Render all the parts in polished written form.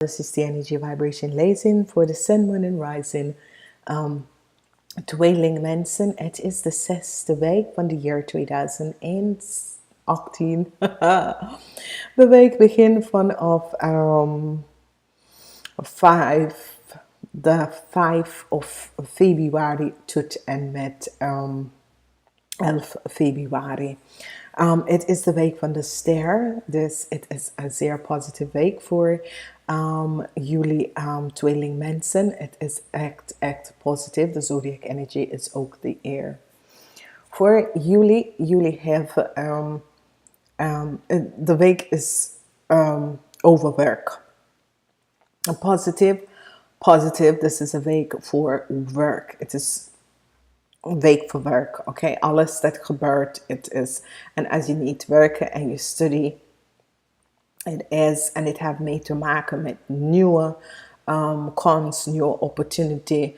This is the energy vibration lezing voor de sun, moon en rising. Tweeling mensen, het is de 6e week van de jaar 2018. De week begint vanaf 5 of februari tot en met 11 februari. Het is de week van de ster, dus het is een zeer positieve week voor jullie tweelingmensen. Het is echt positief. De zodiac energy is ook de eer. Voor jullie hebben, de week is over werk. Positief, this is een week voor werk. Het is een week voor werk, oké? Alles dat gebeurt, het is. En als je niet werkt en je studie, het is. En het heeft mee te maken met nieuwe kans, nieuwe opportunity,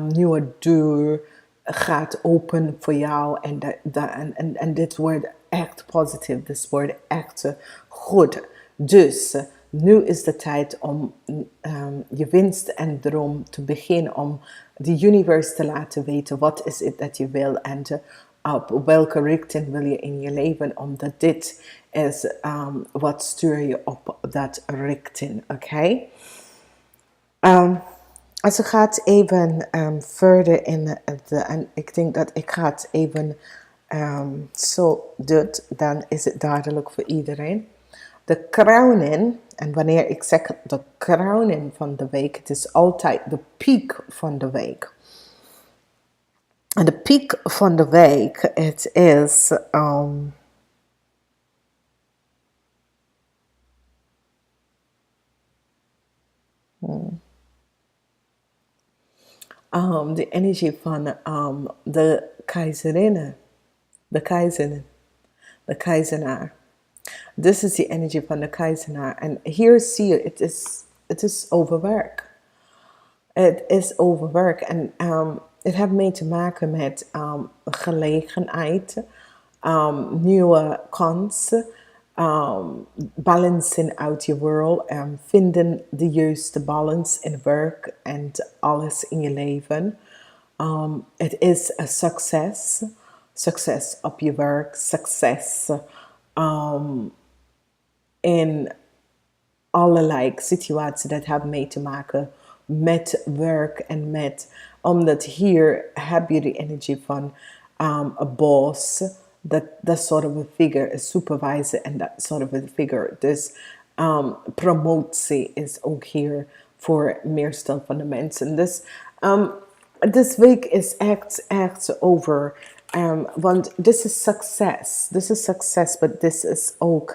nieuwe deur gaat open voor jou. En dit wordt echt positief, dit wordt echt goed. Dus nu is de tijd om je winst en droom te beginnen, om de universe te laten weten wat is het dat je wil en op welke richting wil je in je leven, omdat dit is wat stuur je op dat richting, oké? Als je gaat even verder in en ik denk dat ik ga het even zo doen, dan is het duidelijk voor iedereen. De crowning, en wanneer ik zeg de crowning van de week, het is altijd de piek van de week. En de piek van de week, het is de energie van de keizerinnen, de keizenaar. This is the energy van de keizenaar. En hier zie je, het is overwerk. Het is overwerk. En het heeft mee te maken met gelegenheid, nieuwe kansen, balancing out your world, vinden de juiste balance in werk en alles in je leven. Het is een succes op je werk, succes in allerlei situaties dat hebben mee te maken met werk en met, omdat hier heb je de energie van een boss, that sort of a figure, a supervisor and that sort of a figure. Dus promotie is ook hier voor meestal van de mensen. Dus this week is echt over. Want this is success, but this is ook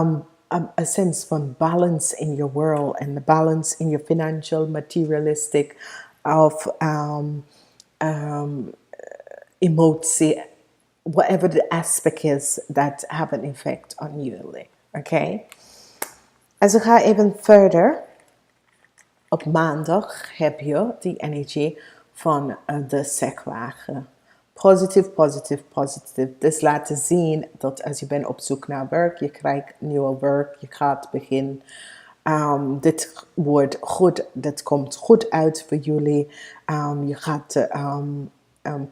a sense van balance in your world and the balance in your financial, materialistic, of emotie, whatever the aspect is that have an effect on you, okay? Als ik ga even verder, op maandag heb je die energie van de sekwagen. Positief. Dus laten zien dat als je bent op zoek naar werk, je krijgt nieuw werk, je gaat beginnen. Dit wordt goed, dit komt goed uit voor jullie. Je gaat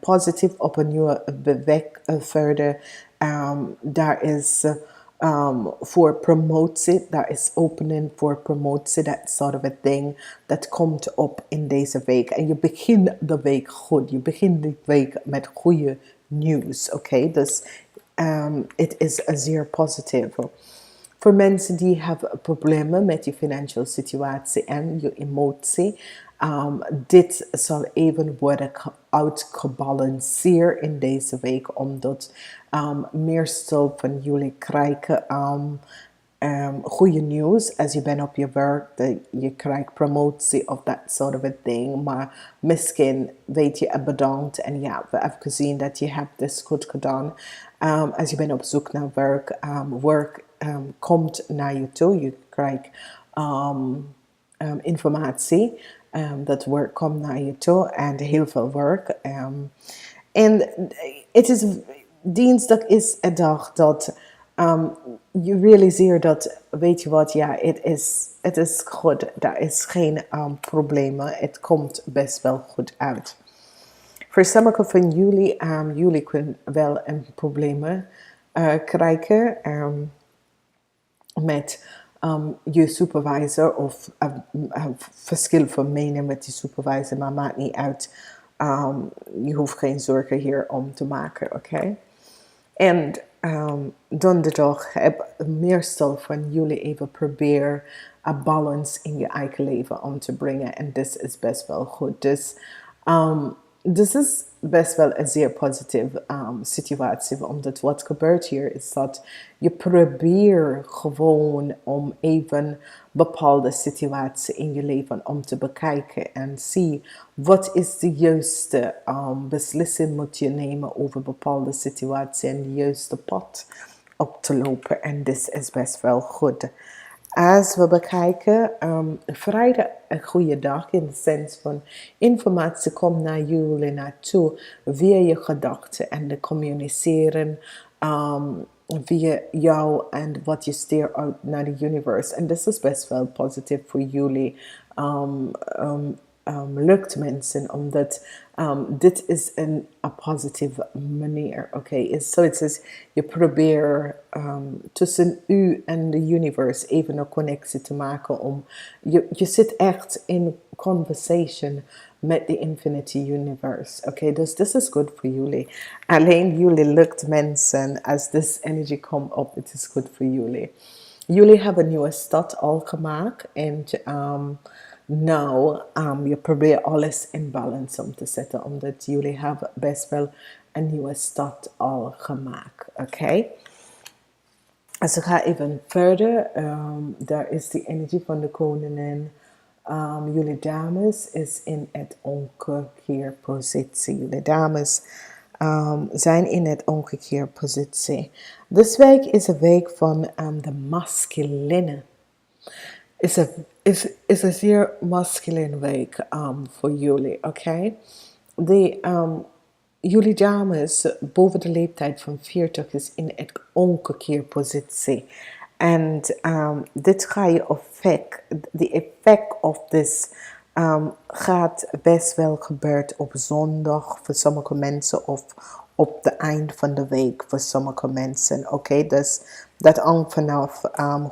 positief op een nieuwe weg verder. Daar is voor promotie, daar is opening voor promotie, that sort of a thing. Dat komt op in deze week. En je begint de week goed. Je begint de week met goede nieuws, oké? Dus het is zeer positief. Voor mensen die hebben problemen met je financiële situatie en je emotie, dit zal even worden uitgebalanceerd in deze week, omdat meestal van jullie krijgen goede nieuws als je bent op je werk, je krijgt promotie of that sort of a thing, maar misschien weet je bedankt en ja, we hebben gezien dat je hebt dit goed gedaan. Als je bent op zoek naar werk, werk komt naar je toe, je krijgt informatie, dat werk komt naar je toe en heel veel werk. En het is, dinsdag is een dag dat Je realiseert dat, weet je wat, ja, het is goed. Daar is geen problemen. Het komt best wel goed uit. Voor sommigen van jullie kunnen wel een problemen krijgen met je supervisor of verschil van mening met je supervisor, maar maakt niet uit. Je hoeft geen zorgen hier om te maken, oké? En donderdag heb meestal van jullie even proberen een balans in je eigen leven om te brengen. En dit is best wel goed. Dus dit is best wel een zeer positieve situatie. Omdat wat gebeurt hier is dat je probeert gewoon om even bepaalde situatie in je leven om te bekijken. En zie wat is de juiste beslissing moet je nemen over bepaalde situatie. En de juiste pad op te lopen. En dit is best wel goed. Als we bekijken, vrijdag een goede dag in de zin van informatie komt naar jullie naartoe via je gedachten en de communiceren via jou en wat je stuurt uit naar de universe. En dit is best wel positief voor jullie. Lukt mensen, omdat dit is een positieve manier, oké? Is zoiets als je probeert tussen u en de universe even een connectie te maken om, je zit echt in conversation met de infinity universe, oké? Dus dit is goed voor jullie. Alleen jullie lukt mensen, als this energy komt op, het is goed voor jullie. Jullie hebben een nieuwe stad al gemaakt en nou, je probeert alles in balans om te zetten, omdat jullie hebben best wel een nieuwe stad al gemaakt, oké? Als we gaan even verder, daar is de energie van de koningin. Jullie dames is in het omkeerpositie. Jullie dames zijn in het omkeerpositie. This week is een week van de masculine. Is een zeer masculine week voor jullie, oké? Jullie dames boven de leeftijd van 40 is in het omkeerpositie. En dit ga je de effect of this gaat best wel gebeuren op zondag voor sommige mensen of op het eind van de week voor sommige mensen. Oké, dus dat hangt vanaf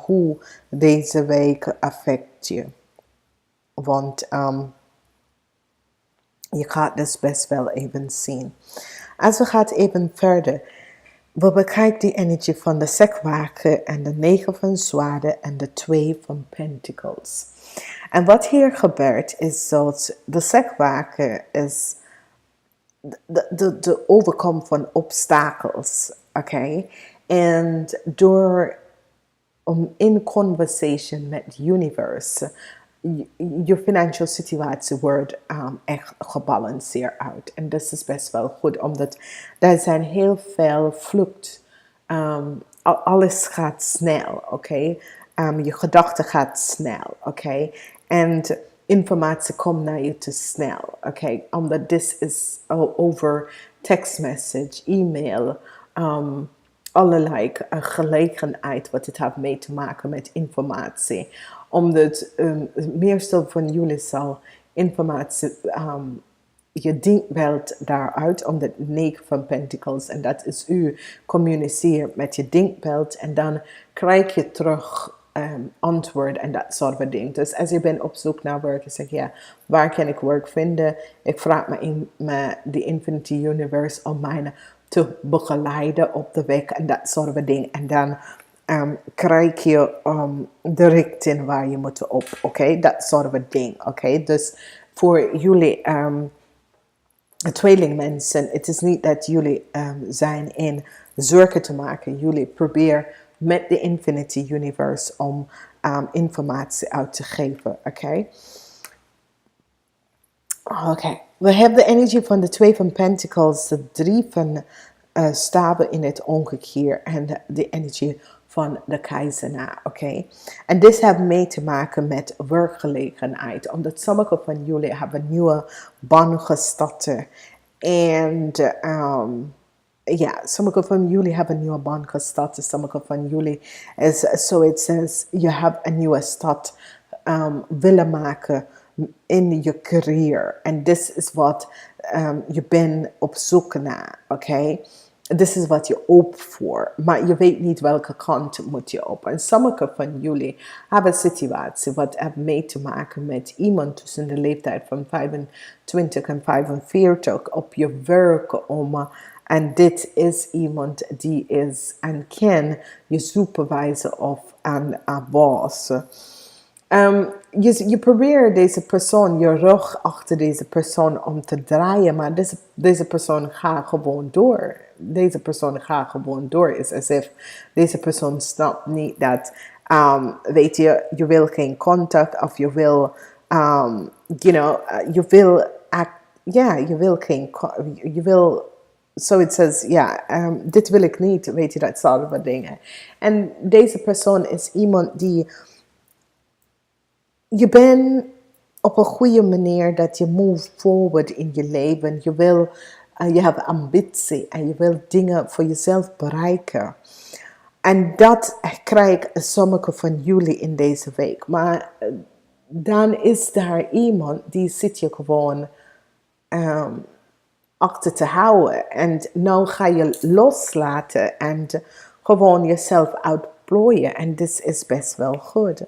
hoe deze week affect je. Want je gaat dus best wel even zien. Als we gaan even verder. We bekijken die energie van de sekwaken en de 9 van zwaarden en de 2 van pentacles. En wat hier gebeurt is dat de sekwaken is de overkom van obstakels. Oké? En door in conversation met the universe, je financiële situatie wordt echt gebalanceerd uit. En dat is best wel goed, omdat er zijn heel veel vlucht. Alles gaat snel, oké? Je gedachten gaat snel, oké? En informatie komt naar je te snel, oké? Omdat dit is over text message, e-mail, allerlei gelegenheid wat het heeft mee te maken met informatie. Omdat meestal van jullie zal informatie, je denkbeeld daaruit, omdat 9 van pentacles, en dat is u communiceert met je denkbeeld en dan krijg je terug antwoord en dat soort van dingen. Dus als je bent op zoek naar werk, je zegt ja, waar kan ik werk vinden? Ik vraag me de Infinity Universe om mij te begeleiden op de weg en dat soort van dingen. En dan krijg je de richting waar je moet op, oké? Dat soort van ding, oké? Dus voor jullie tweelingmensen, het is niet dat jullie zijn in zorgen te maken. Jullie proberen met de Infinity Universe om informatie uit te geven, oké? Oké, we hebben de energie van de 2 van Pentacles, de 3 van staven in het omgekeerd en de energie van de keizenaar, oké? En dit heeft mee te maken met werkgelegenheid, omdat sommige van jullie hebben nieuwe baan gestart en ja, sommige van jullie hebben een nieuwe baan gestart. Sommige van jullie is, so it says, je hebt een nieuwe start willen maken in je career. En dit is wat je bent op zoek naar, oké? Dit is wat je hoopt voor, maar je weet niet welke kant moet je op. En sommige van jullie hebben een situatie wat heeft mee te maken met iemand tussen de leeftijd van 25 en 45 op je werk om. En dit is iemand die is en ken je supervisor of een boss. Je probeert deze persoon, je rug achter deze persoon om te draaien, maar deze persoon gaat gewoon door. Deze persoon gaat gewoon door. Is alsof deze persoon snapt niet dat, weet je wil geen contact of je wil, je wil, je wil geen, je wil, so it says, dit wil ik niet, weet je, dat soort van dingen. En deze persoon is iemand die, je bent op een goede manier dat je move forward in je leven. Je wil, je hebt ambitie en je wil dingen voor jezelf bereiken. En dat krijg sommige van jullie in deze week. Maar dan is daar iemand die zit je gewoon achter te houden. En nou ga je loslaten en gewoon jezelf uitplooien. En dit is best wel goed.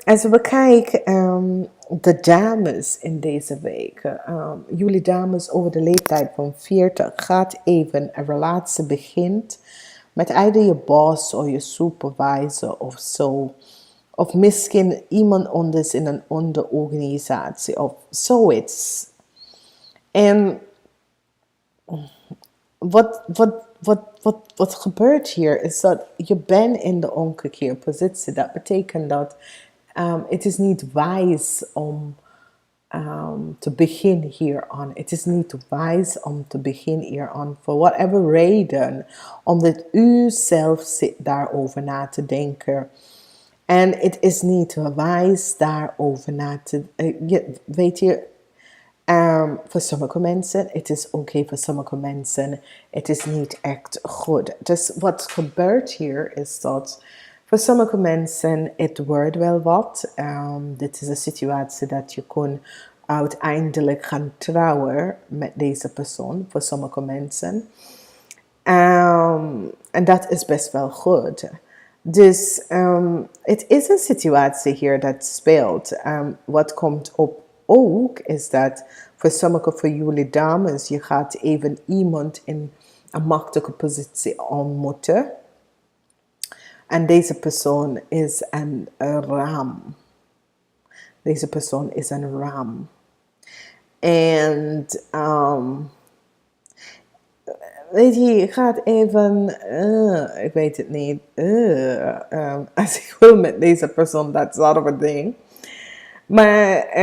Als we kijken, de dames in deze week, jullie dames over de leeftijd van 40, gaat even een relatie begint met either je boss of je supervisor of zo. Of misschien iemand anders in een onderorganisatie of zoiets. En wat gebeurt hier is dat je bent in de omgekeerde positie. Dat betekent dat het is niet wijs om te beginnen hier aan. Het is niet wijs om te beginnen hier aan. For whatever reden. Omdat u zelf zit daarover na te denken. En het is niet wijs daarover na te weet je. Voor sommige mensen, het is oké voor sommige mensen, het is niet echt goed. Dus wat gebeurt hier is dat voor sommige mensen het wordt wel wat. Dit is een situatie dat je kon uiteindelijk gaan trouwen met deze persoon, voor sommige mensen. En dat is best wel goed. Dus het is een situatie hier dat speelt. Wat komt op ook is dat voor sommige van jullie dames, je gaat even iemand in een machtige positie ontmoeten. En deze persoon is een ram. Deze persoon is een ram. En weet je gaat even, ik weet het niet, als ik wil met deze persoon, dat soort of ding. Maar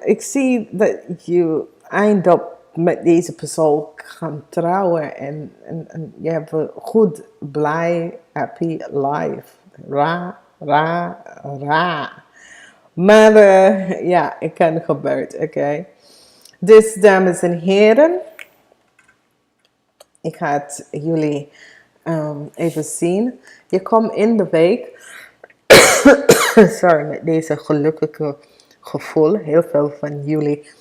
ik zie dat je eindigt met deze persoon gaan trouwen en je hebt een goed, blij, happy life. Maar ja, het kan gebeuren, oké. Dus dames en heren, ik ga het jullie even zien. Je komt in de week, sorry, met deze gelukkige gevoel. Heel veel van jullie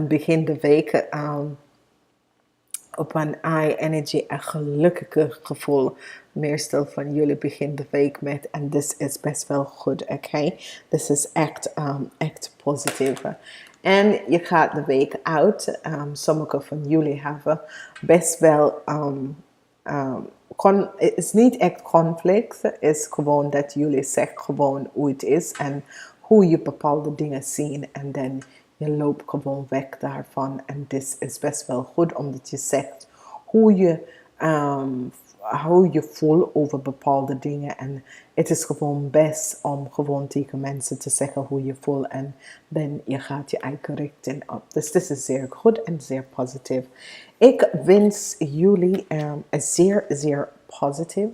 begin de week op een high energy en gelukkige gevoel. Meestal van jullie begin de week met en dit is best wel goed, oké? Dit is echt positief. En je gaat de week uit. Sommige van jullie hebben best wel het is niet echt conflict. Het is gewoon dat jullie zeggen gewoon hoe het is en hoe je bepaalde dingen ziet en dan je loopt gewoon weg daarvan. En dit is best wel goed omdat je zegt hoe je voelt over bepaalde dingen. En het is gewoon best om gewoon tegen mensen te zeggen hoe je voelt en dan je gaat je eigen richting op. Dus dit is zeer goed en zeer positief. Ik wens jullie een zeer positief.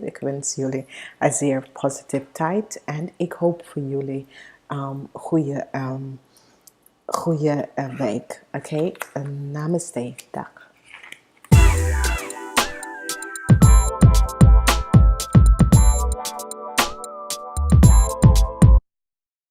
Ik wens jullie een zeer positieve tijd en ik hoop voor jullie goede week. Oké? Namaste. Dag.